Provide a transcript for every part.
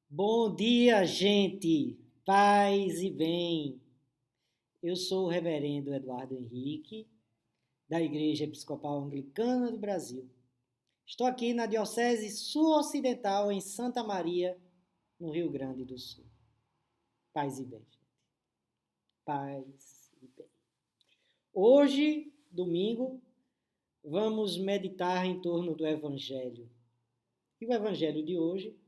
Bom dia, gente! Paz e bem! Eu sou o reverendo Eduardo Henrique, da Igreja Episcopal Anglicana do Brasil. Estou aqui na Diocese Sul-Ocidental, em Santa Maria, no Rio Grande do Sul. Paz e bem, gente. Paz e bem. Hoje, domingo, vamos meditar em torno do Evangelho. E o Evangelho de hoje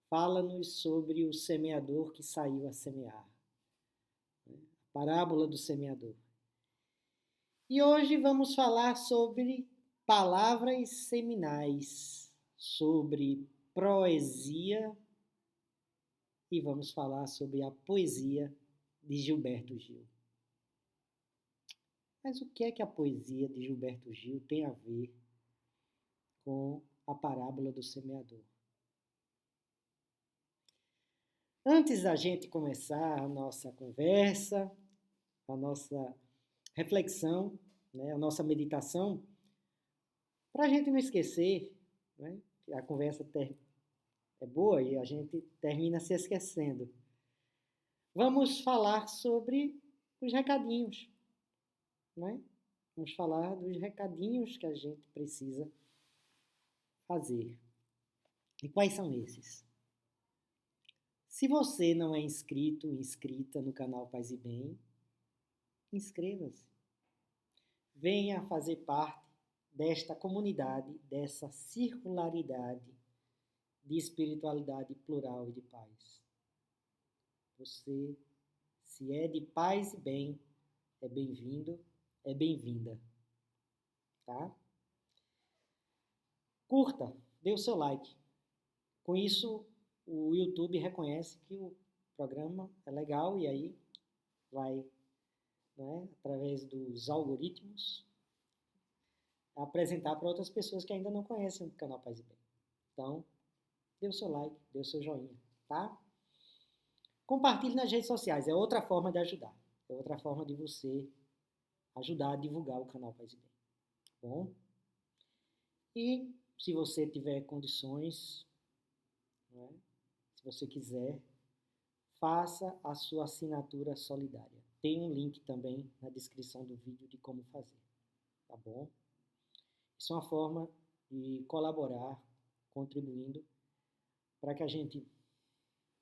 fala-nos sobre o semeador que saiu a semear. Parábola do semeador. E hoje vamos falar sobre palavras seminais, sobre proesia e vamos falar sobre a poesia de Gilberto Gil. Mas o que é que a poesia de Gilberto Gil tem a ver com a parábola do semeador? Antes da gente começar a nossa conversa, a nossa reflexão, a nossa meditação, para a gente não esquecer, que a conversa é boa e a gente termina se esquecendo. Vamos falar sobre os recadinhos, né? Vamos falar dos recadinhos que a gente precisa fazer. E quais são esses? Se você não é inscrito, inscrita no canal Paz e Bem, inscreva-se. Venha fazer parte desta comunidade, dessa circularidade de espiritualidade plural e de paz. Você, se é de paz e bem, é bem-vindo, é bem-vinda, tá? Curta, dê o seu like. Com isso, o YouTube reconhece que o programa é legal e aí vai, através dos algoritmos, apresentar para outras pessoas que ainda não conhecem o canal Paz e Bem. Então, dê o seu like, dê o seu joinha, tá? Compartilhe nas redes sociais, é outra forma de ajudar. É outra forma de você ajudar a divulgar o canal Paz e Bem. Tá bom? E se você tiver condições, se você quiser, faça a sua assinatura solidária. Tem um link também na descrição do vídeo de como fazer, tá bom? Isso é uma forma de colaborar, contribuindo para que a gente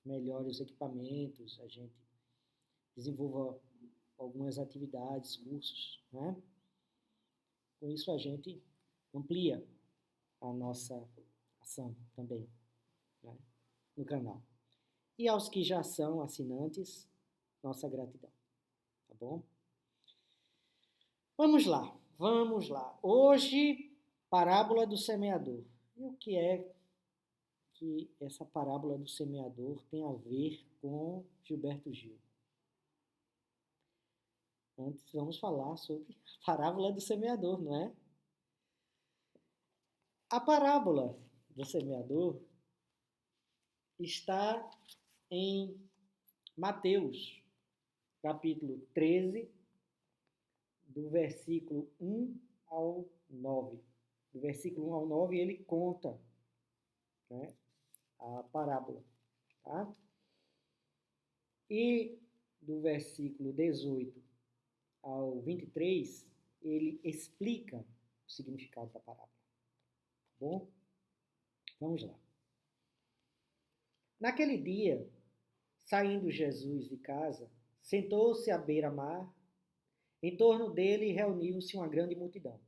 melhore os equipamentos, a gente desenvolva algumas atividades, cursos, né? Com isso a gente amplia a nossa ação também, né, no canal. E aos que já são assinantes, nossa gratidão, tá bom? Vamos lá, vamos lá. Hoje, parábola do semeador. E o que é que essa parábola do semeador tem a ver com Gilberto Gil? Antes vamos falar sobre a parábola do semeador, não é? A parábola do semeador está em Mateus, capítulo 13, do versículo 1 ao 9. Do versículo 1 ao 9, ele conta, né, a parábola. Tá? E do versículo 18 ao 23, ele explica o significado da parábola. Tá bom? Vamos lá. Naquele dia, saindo Jesus de casa, sentou-se à beira-mar. Em torno dele reuniu-se uma grande multidão.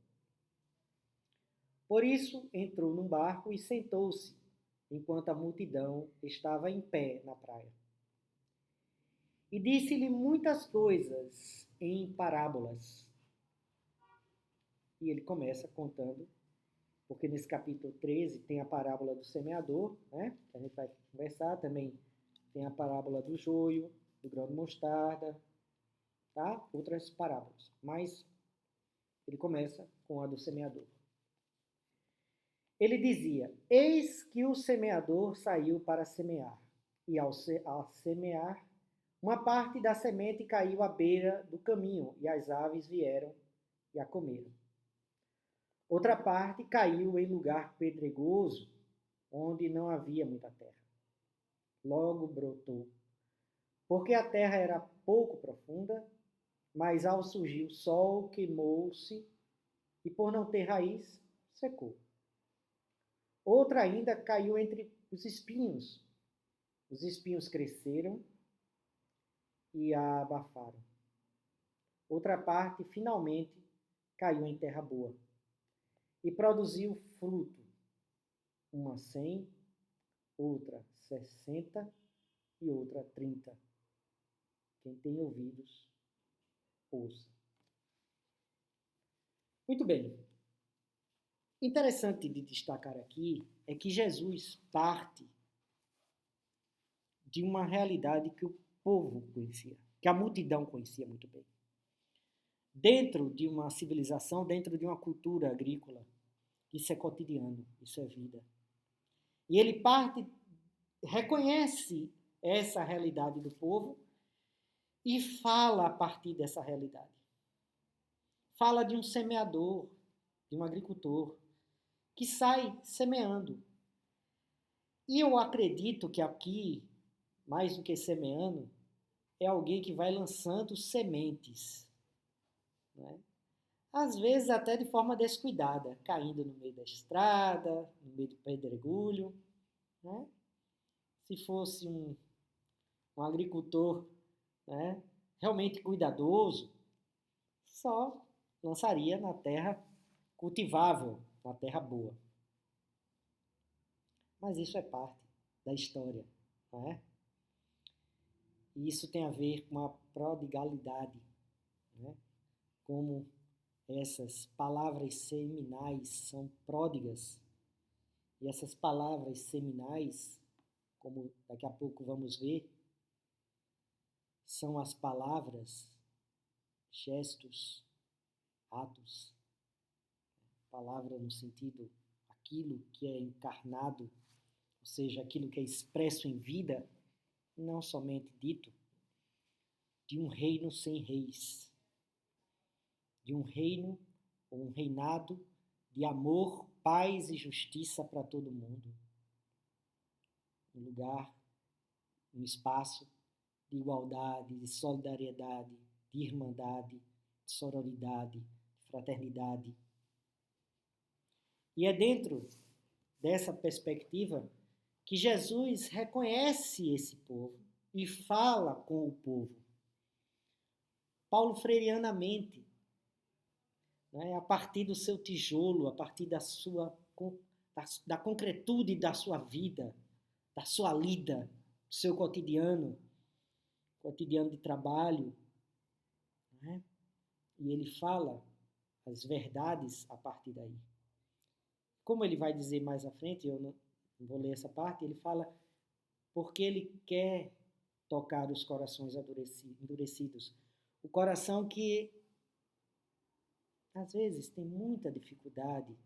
Por isso, entrou num barco e sentou-se, enquanto a multidão estava em pé na praia. E disse-lhe muitas coisas em parábolas. E ele começa contando, porque nesse capítulo 13 tem a parábola do semeador, né? Que a gente vai conversar também. Tem a parábola do joio, do grão de mostarda, tá? Outras parábolas. Mas ele começa com a do semeador. Ele dizia: Eis que o semeador saiu para semear, e ao semear, uma parte da semente caiu à beira do caminho, e as aves vieram e a comeram. Outra parte caiu em lugar pedregoso, onde não havia muita terra. logo brotou. Porque a terra era pouco profunda, mas ao surgir o sol, queimou-se e, por não ter raiz, secou. Outra ainda caiu entre os espinhos. Os espinhos cresceram e a abafaram. Outra parte, finalmente, caiu em terra boa e produziu fruto, uma 100, outra 60 e outra 30. Quem tem ouvidos, ouça. Muito bem. Interessante de destacar aqui é que Jesus parte de uma realidade que o povo conhecia, que a multidão conhecia muito bem. Dentro de uma civilização, dentro de uma cultura agrícola, isso é cotidiano, isso é vida. E ele parte, reconhece essa realidade do povo e fala a partir dessa realidade. Fala de um semeador, de um agricultor, que sai semeando. E eu acredito que aqui, mais do que semeando, é alguém que vai lançando sementes, né? Às vezes até de forma descuidada, caindo no meio da estrada, no meio do pedregulho, né? Se fosse um agricultor, né, realmente cuidadoso, só lançaria na terra cultivável, na terra boa. Mas isso é parte da história, não é? E isso tem a ver com a prodigalidade, né? Como essas palavras seminais são pródigas. E essas palavras seminais, como daqui a pouco vamos ver, são as palavras, gestos, atos. Palavra no sentido aquilo que é encarnado, ou seja, aquilo que é expresso em vida, não somente dito, de um reino sem reis, de um reino ou um reinado de amor, paz e justiça para todo mundo. Um lugar, um espaço de igualdade, de solidariedade, de irmandade, de sororidade, de fraternidade. E é dentro dessa perspectiva que Jesus reconhece esse povo e fala com o povo. Paulo Freireanamente, né, a partir do seu tijolo, a partir da concretude da sua vida, da sua lida, do seu cotidiano de trabalho, né? E ele fala as verdades a partir daí. Como ele vai dizer mais à frente, eu não vou ler essa parte, ele fala porque ele quer tocar os corações endurecidos. O coração que, às vezes, tem muita dificuldade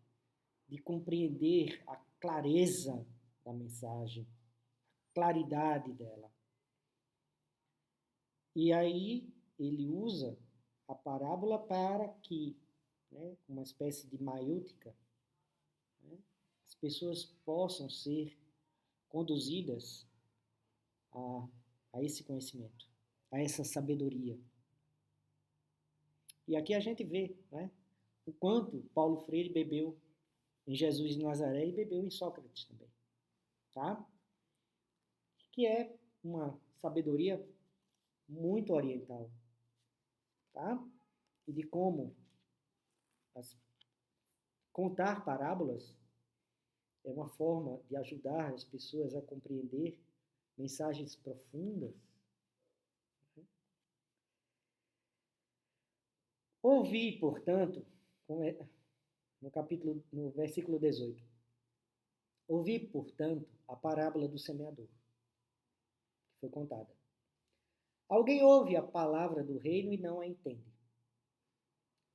de compreender a clareza da mensagem, a claridade dela. E aí ele usa a parábola para que, né, uma espécie de maiútica, né, as pessoas possam ser conduzidas a esse conhecimento, a essa sabedoria. E aqui a gente vê, né, o quanto Paulo Freire bebeu em Jesus de Nazaré e bebeu em Sócrates também, tá? Que é uma sabedoria muito oriental, tá? E de como contar parábolas é uma forma de ajudar as pessoas a compreender mensagens profundas. Ouvi, portanto, no versículo 18. Ouvi, portanto, a parábola do semeador, que foi contada. Alguém ouve a palavra do reino e não a entende.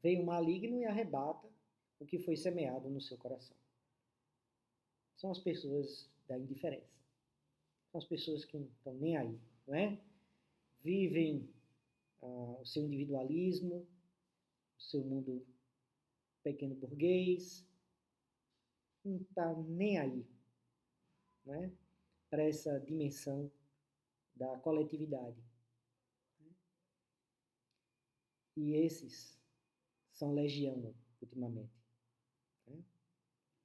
Vem o maligno e arrebata o que foi semeado no seu coração. São as pessoas da indiferença. São as pessoas que não estão nem aí, não é? Vivem o seu individualismo, o seu mundo pequeno burguês, não está nem aí, né? para essa dimensão da coletividade. E esses são legião ultimamente.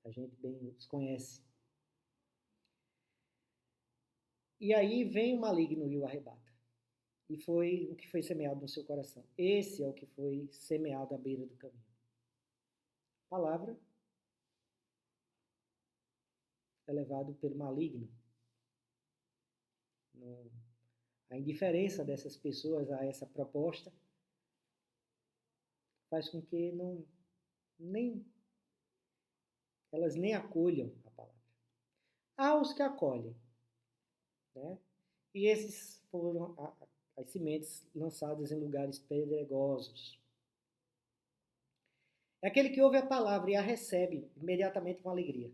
A gente bem os conhece. E aí vem o maligno e o arrebata. E foi o que foi semeado no seu coração. Esse é o que foi semeado à beira do caminho. Palavra é levado pelo maligno. A indiferença dessas pessoas a essa proposta faz com que elas nem acolham a palavra. Há os que acolhem, né? E esses foram as sementes lançadas em lugares pedregosos. É aquele que ouve a palavra e a recebe imediatamente com alegria.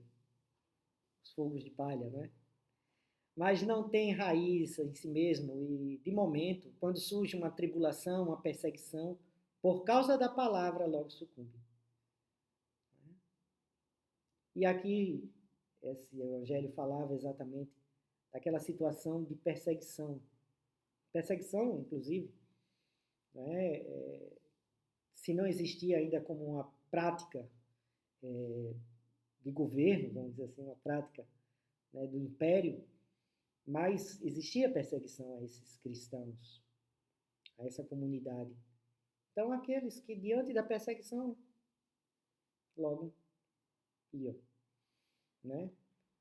Os fogos de palha, né? Mas não tem raiz em si mesmo e, de momento, quando surge uma tribulação, uma perseguição, por causa da palavra, logo sucumbe. E aqui, esse evangelho falava exatamente daquela situação de perseguição. Perseguição, inclusive, né? Se não existia ainda como uma prática de governo, vamos dizer assim, uma prática, né, do império, mas existia perseguição a esses cristãos, a essa comunidade. Então, aqueles que, diante da perseguição, logo iam, né?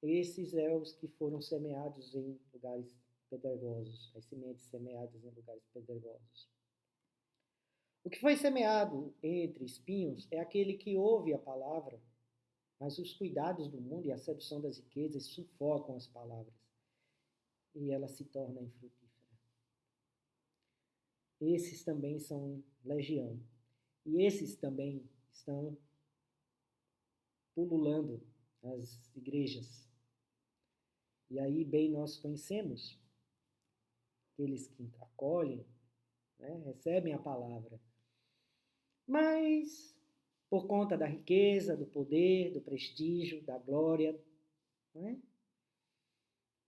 Esses é os que foram semeados em lugares pedregosos, as sementes semeadas em lugares pedregosos. O que foi semeado entre espinhos é aquele que ouve a palavra, mas os cuidados do mundo e a sedução das riquezas sufocam as palavras e ela se torna infrutífera. Esses também são legião. E esses também estão pululando nas igrejas. E aí bem nós conhecemos aqueles que acolhem, né, recebem a palavra. Mas, por conta da riqueza, do poder, do prestígio, da glória, né,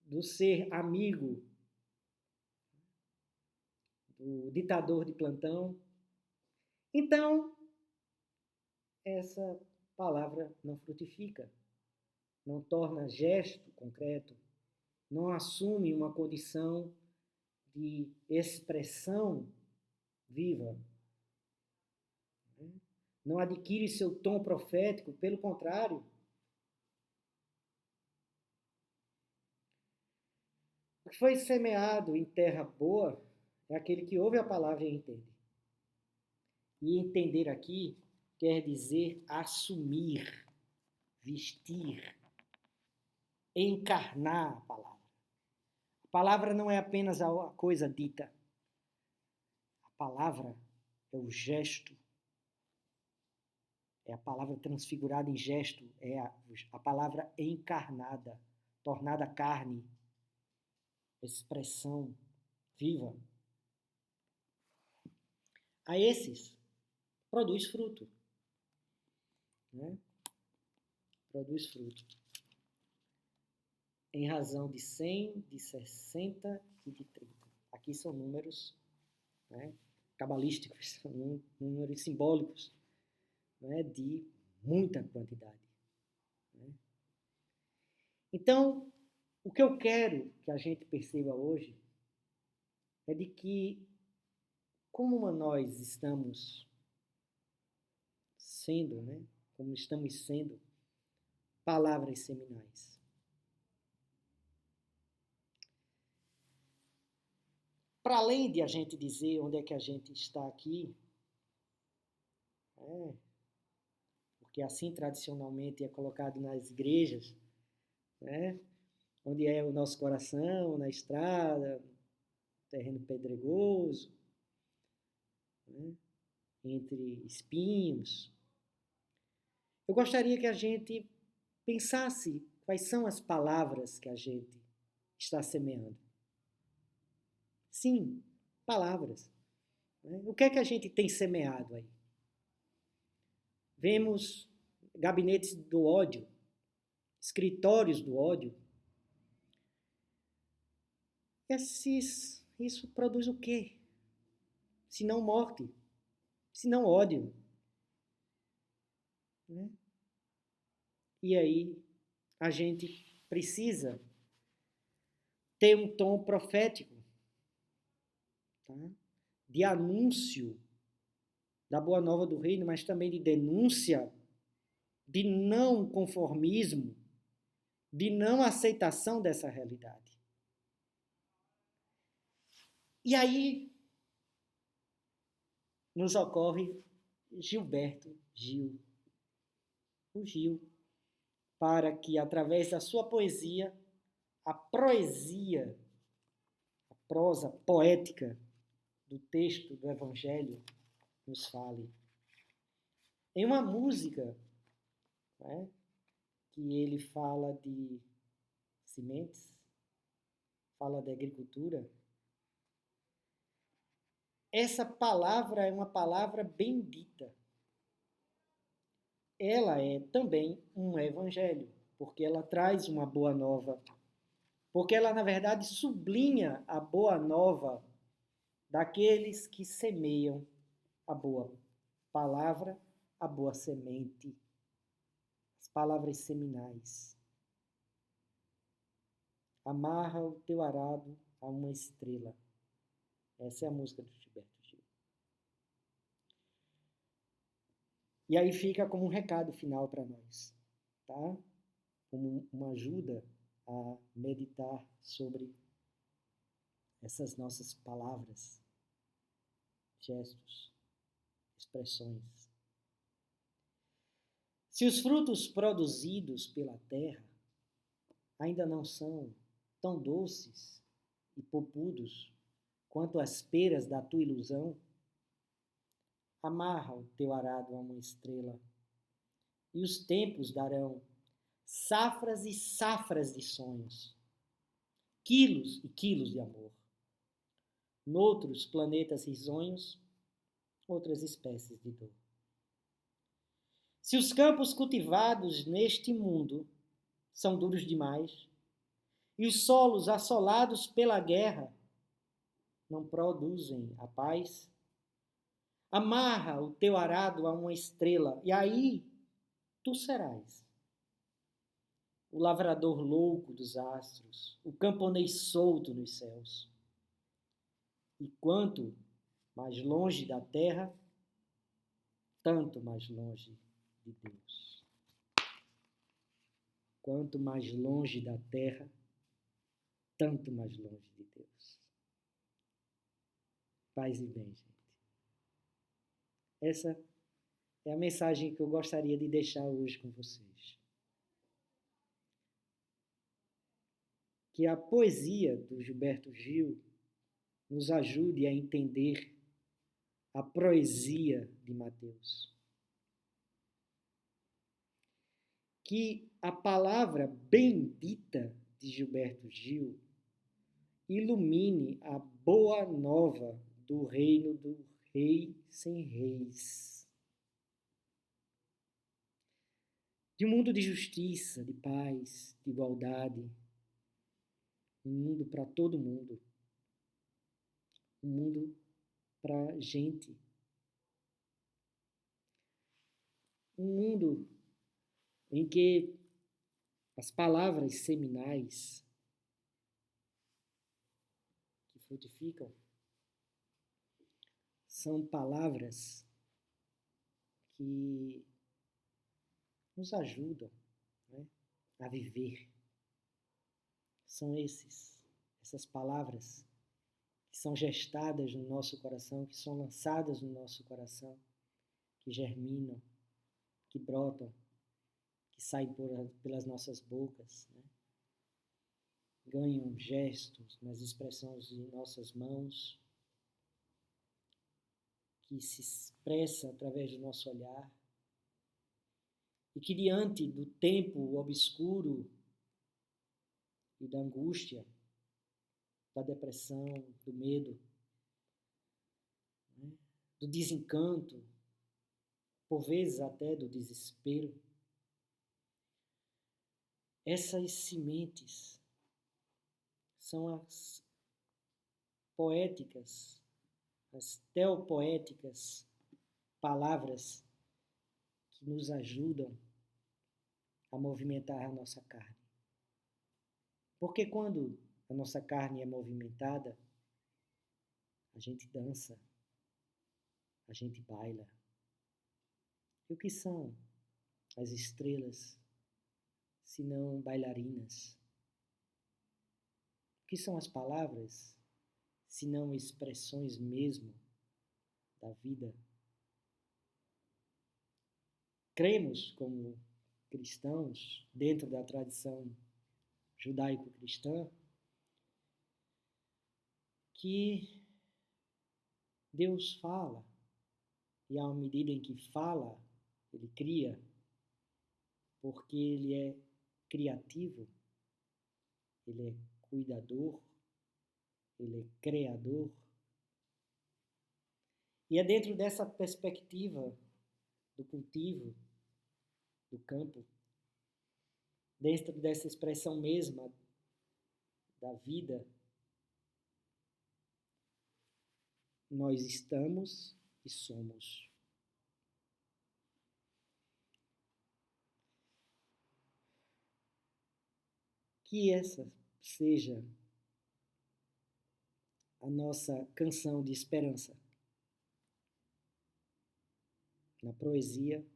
do ser amigo do ditador de plantão, então essa palavra não frutifica, não torna gesto concreto, não assume uma condição de expressão viva, não adquire seu tom profético, pelo contrário. O que foi semeado em terra boa é aquele que ouve a palavra e entende. E entender aqui quer dizer assumir, vestir, encarnar a palavra. A palavra não é apenas a coisa dita. A palavra é o gesto. É a palavra transfigurada em gesto. É a palavra encarnada, tornada carne, expressão viva. A esses produz fruto. Né? Produz fruto. Em razão de 100, de 60 e de 30. Aqui são números, né, cabalísticos, são números simbólicos, né, de muita quantidade. Né? Então, o que eu quero que a gente perceba hoje é de que, como nós estamos sendo, né, como estamos sendo palavras seminais. Para além de a gente dizer onde é que a gente está aqui, porque assim tradicionalmente é colocado nas igrejas, né, onde é o nosso coração, na estrada, terreno pedregoso, né, entre espinhos. Eu gostaria que a gente pensasse quais são as palavras que a gente está semeando. Sim, palavras. Né? O que é que a gente tem semeado aí? Vemos gabinetes do ódio, escritórios do ódio, Isso produz o quê? Se não morte, se não ódio. Né? E aí a gente precisa ter um tom profético, tá? De anúncio da boa nova do reino, mas também de denúncia, de não conformismo, de não aceitação dessa realidade. E aí nos ocorre Gilberto Gil, o Gil, para que através da sua poesia, a proesia, a prosa poética do texto do Evangelho nos fale. Em uma música, né, que ele fala de sementes, fala da agricultura, essa palavra é uma palavra bendita. Ela é também um evangelho, porque ela traz uma boa nova. Porque ela, na verdade, sublinha a boa nova daqueles que semeiam a boa palavra, a boa semente, as palavras seminais. Amarra o teu arado a uma estrela. Essa é a música do Gilberto Gil. E aí fica como um recado final para nós, tá? Como uma ajuda a meditar sobre essas nossas palavras, gestos, expressões. Se os frutos produzidos pela terra ainda não são tão doces e popudos quanto as peras da tua ilusão, amarra o teu arado a uma estrela, e os tempos darão safras e safras de sonhos, quilos e quilos de amor. Noutros planetas risonhos, outras espécies de dor. Se os campos cultivados neste mundo são duros demais, e os solos assolados pela guerra não produzem a paz, amarra o teu arado a uma estrela, e aí tu serás o lavrador louco dos astros, o camponês solto nos céus. E quanto mais longe da terra, tanto mais longe de Deus. Quanto mais longe da terra, tanto mais longe de Deus. Paz e bem, gente. Essa é a mensagem que eu gostaria de deixar hoje com vocês. Que a poesia do Gilberto Gil nos ajude a entender a proesia de Mateus. Que a palavra bendita de Gilberto Gil ilumine a boa nova do reino do Rei sem reis. De um mundo de justiça, de paz, de igualdade. Um mundo para todo mundo. Um mundo para gente. Um mundo em que as palavras seminais que frutificam são palavras que nos ajudam, né, a viver. São essas palavras que são gestadas no nosso coração, que são lançadas no nosso coração, que germinam, que brotam, que saem pelas nossas bocas, né? Ganham gestos nas expressões de nossas mãos, que se expressa através do nosso olhar, e que diante do tempo obscuro e da angústia, da depressão, do medo, né, do desencanto, por vezes até do desespero, essas sementes são as poéticas, as teopoéticas, palavras que nos ajudam a movimentar a nossa carne. Porque quando a nossa carne é movimentada, a gente dança, a gente baila. E o que são as estrelas, se não bailarinas? O que são as palavras, se não expressões mesmo da vida? Cremos como cristãos, dentro da tradição judaico-cristã, que Deus fala, e à medida em que fala, Ele cria, porque Ele é criativo, Ele é cuidador, Ele é criador. E é dentro dessa perspectiva do cultivo, do campo, dentro dessa expressão mesma da vida, nós estamos e somos. Que essa seja a nossa canção de esperança na poesia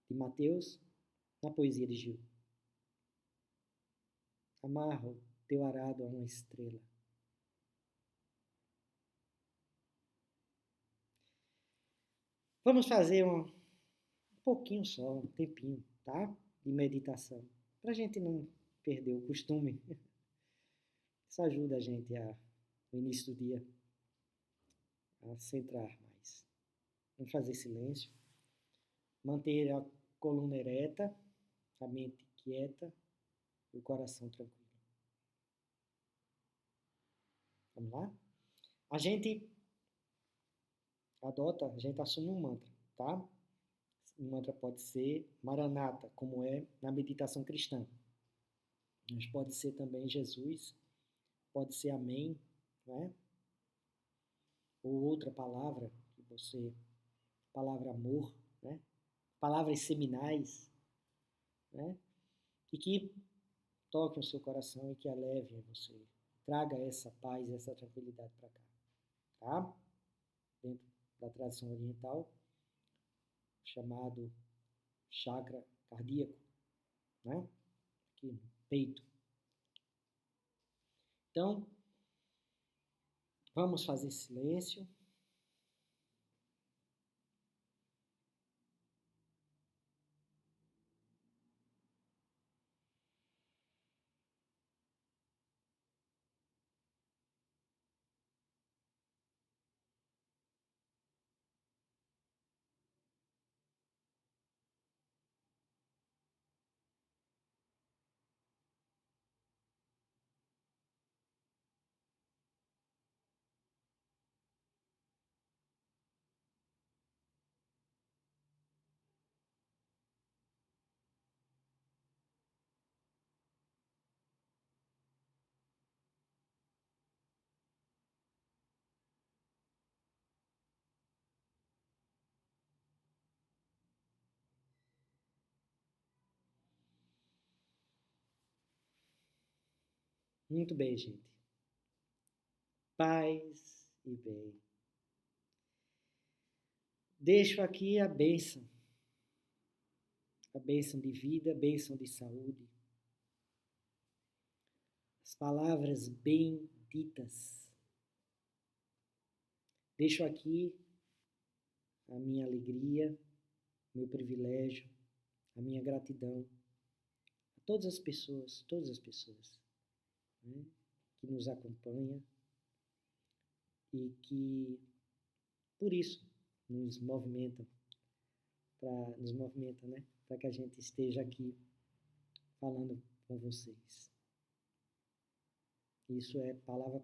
de Mateus, na poesia de Gil. Amarra o teu arado a uma estrela. Vamos fazer um pouquinho só, um tempinho, tá? De meditação, para a gente não perder o costume. Isso ajuda a gente no início do dia, a centrar mais. Vamos fazer silêncio, manter a coluna ereta, a mente quieta e o coração tranquilo. Vamos lá? A gente assume um mantra, tá? O mantra pode ser Maranata, como é na meditação cristã. Mas pode ser também Jesus, pode ser Amém, né? Ou outra palavra que você, palavra amor, né? Palavras seminais, né? E que toquem o seu coração e que elevem você. Traga essa paz, essa tranquilidade para cá, tá? Dentro da tradição oriental, chamado chakra cardíaco, né? Aqui no peito. Então, vamos fazer silêncio. Muito bem, gente. Paz e bem. Deixo aqui a bênção de vida, a bênção de saúde, as palavras benditas. Deixo aqui a minha alegria, meu privilégio, a minha gratidão a todas as pessoas, né, que nos acompanham e que, por isso, nos movimentam, né, para que a gente esteja aqui falando com vocês. Isso é palavra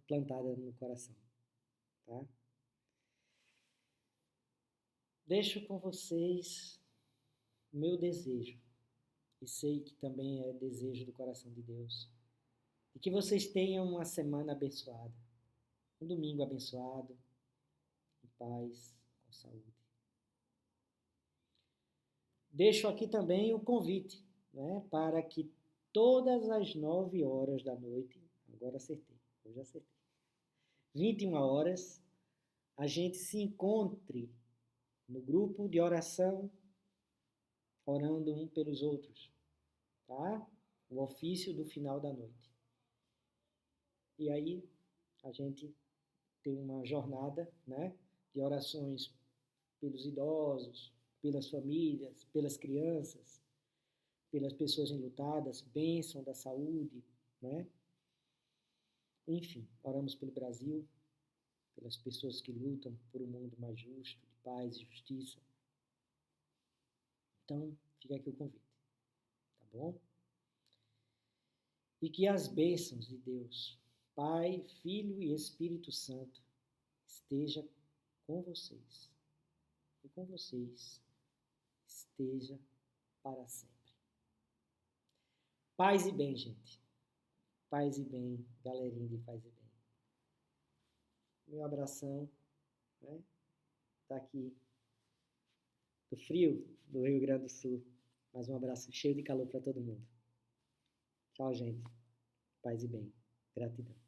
plantada no coração, tá? Deixo com vocês o meu desejo, e sei que também é desejo do coração de Deus, e que vocês tenham uma semana abençoada, Um domingo abençoado, em paz, com saúde. Deixo aqui também o convite, né, para que todas as 9 horas da noite, agora acertei, hoje acertei, 21 horas, a gente se encontre no grupo de oração, orando um pelos outros, tá? O ofício do final da noite. E aí a gente tem uma jornada, né, de orações pelos idosos, pelas famílias, pelas crianças, pelas pessoas enlutadas, bênção da saúde, né? Enfim, oramos pelo Brasil, pelas pessoas que lutam por um mundo mais justo, de paz e justiça. Então, fica aqui o convite, tá bom? E que as bênçãos de Deus, Pai, Filho e Espírito Santo, esteja com vocês. E com vocês esteja para sempre. Paz e bem, gente. Paz e bem, galerinha de paz e bem. Meu abração, né? Tá aqui do frio do Rio Grande do Sul. Mais um abraço cheio de calor para todo mundo. Tchau, gente. Paz e bem. Gratidão.